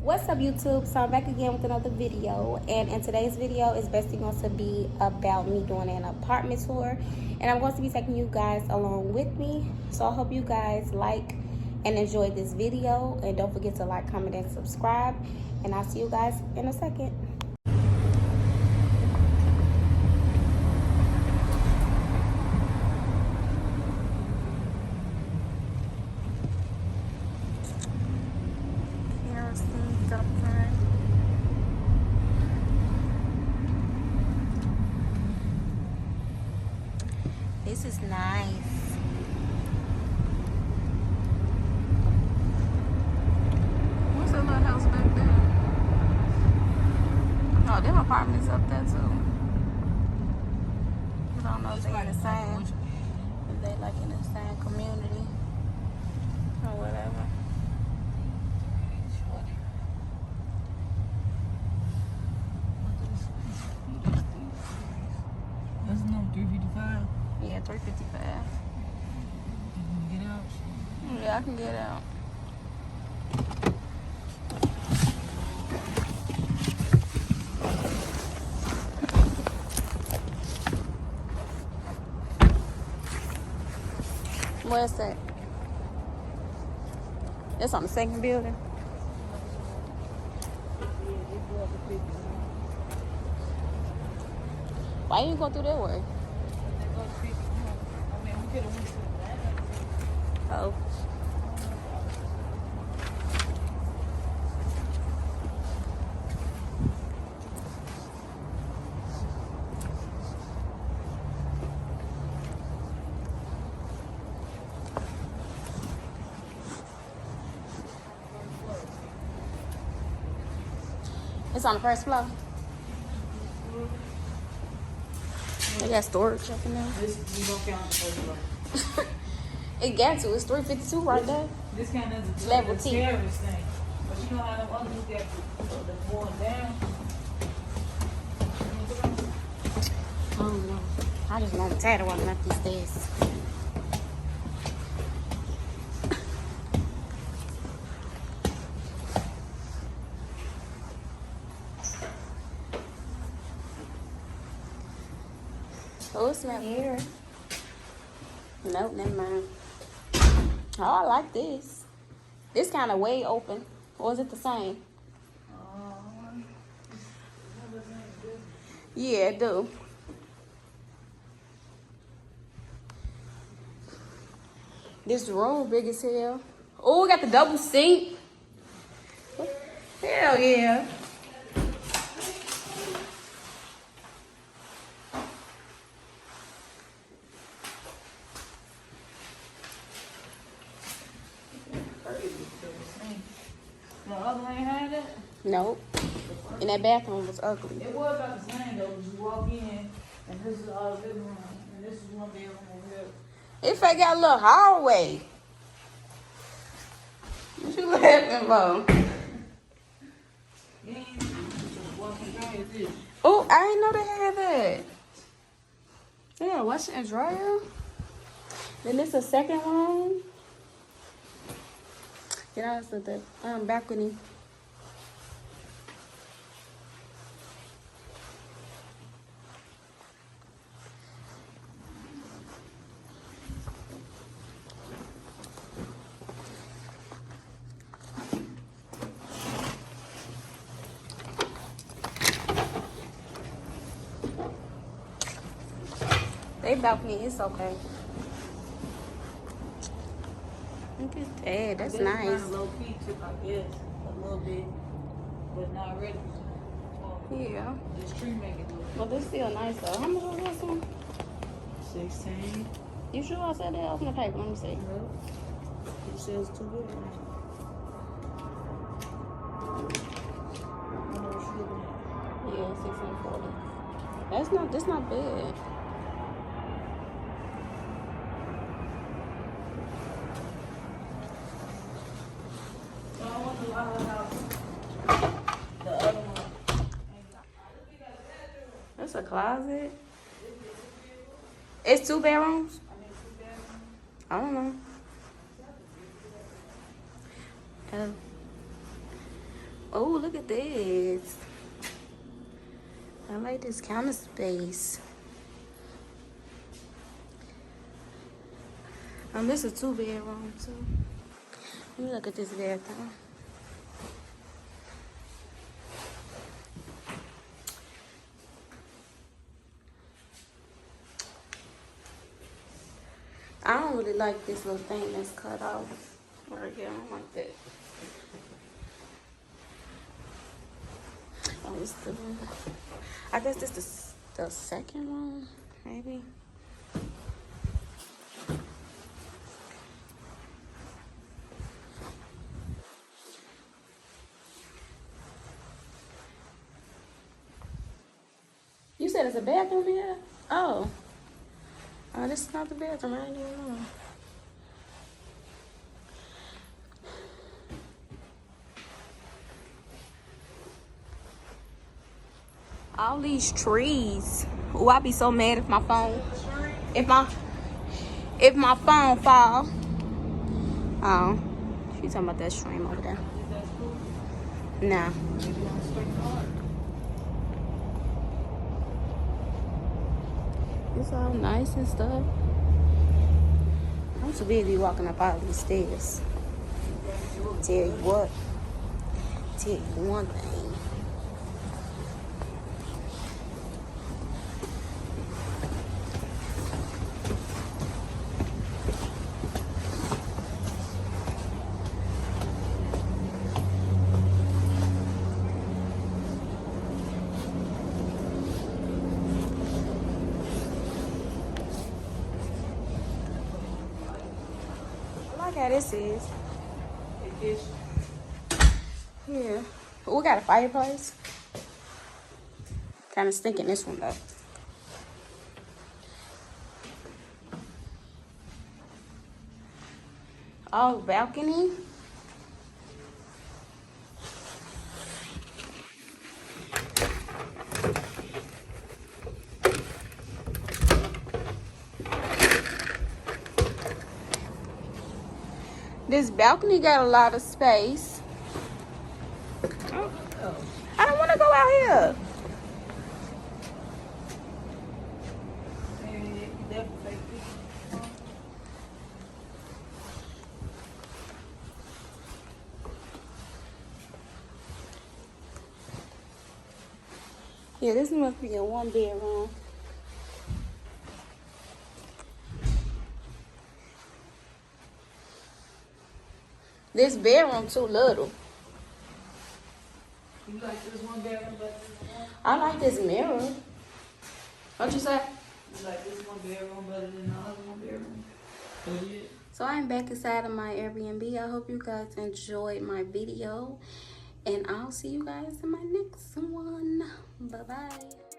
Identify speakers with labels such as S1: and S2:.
S1: What's up, YouTube? So I'm back again with another video, and in today's video is basically going to be about me doing an apartment tour, and I'm going to be taking you guys along with me. So I hope you guys like and enjoy this video, and don't forget to like, comment, and subscribe, and I'll see you guys in a second. This is nice. What's that little house back there? Oh, them apartments up there too. I don't know if they in the same, if they like in the same community or whatever.
S2: That's number 355.
S1: Yeah, 355.
S2: You can get out.
S1: Yeah, I can get out. Where's that? It's on the second building. Why you go through that way? Oh. It's on the first floor. They got storage up in there.
S2: We don't count the first floor.
S1: It got to. It's 352 right there.
S2: This kind of
S1: Level
S2: the
S1: T.
S2: terrace thing. But you know how them others got the going down?
S1: I don't know. I just want to tired of walking up these stairs. Oh, it's not here. Nope, never mind. Oh, I like this. This kind of way open. Or is it the same? Yeah, it do. This room big as hell. Oh, we got the double sink. Hell yeah.
S2: The other one ain't had it?
S1: Nope. And that bathroom was ugly.
S2: It was about the same though. You walk in and this is our living room and this is one bedroom over here.
S1: If I got a little hallway. What you laughing for?
S2: You ain't just walking down this.
S1: Oh, I didn't know they had that. Yeah, washer and dryer. Then this a second room. Get out of the balcony. They balcony is okay. Look at that. That's
S2: This
S1: nice.
S2: kind of low key too, I guess, a little bit, but not really.
S1: Yeah.
S2: This tree make it look.
S1: But this still nice though. How much was this one?
S2: 16.
S1: You sure I said that? Open the paper. Let me see.
S2: It says 2 bedrooms.
S1: Yeah, 640. That's not bad.
S2: The other one.
S1: That's a closet. It's 2 bedrooms? I don't know. Oh, look at this. I like this counter space. This is 2-bedroom too. Let me look at this bathroom. I don't really like this little thing that's cut off right here. I don't like that. Oh, it's the, I guess this is the second room, maybe. You said it's a bathroom here? Oh. Oh, this is not the bathroom. I didn't even know. All these trees. Oh, I'd be so mad if my phone, if my phone fall. Oh, she's talking about that stream over there. Nah. It's all nice and stuff. I'm too busy walking up all these stairs. Tell you what. Tell you one thing. How this is. Yeah. We got a fireplace. Kind of stinking this one though. Oh, balcony. This balcony got a lot of space. Oh, I don't want to go out here. Yeah, this must be a 1-bedroom. This bedroom too little.
S2: You like this 1 bedroom better than the one?
S1: I like this mirror. What you say?
S2: You like this 1 bedroom better than the other 1 bedroom? Yeah.
S1: So I'm back inside of my Airbnb. I hope you guys enjoyed my video. And I'll see you guys in my next one. Bye-bye.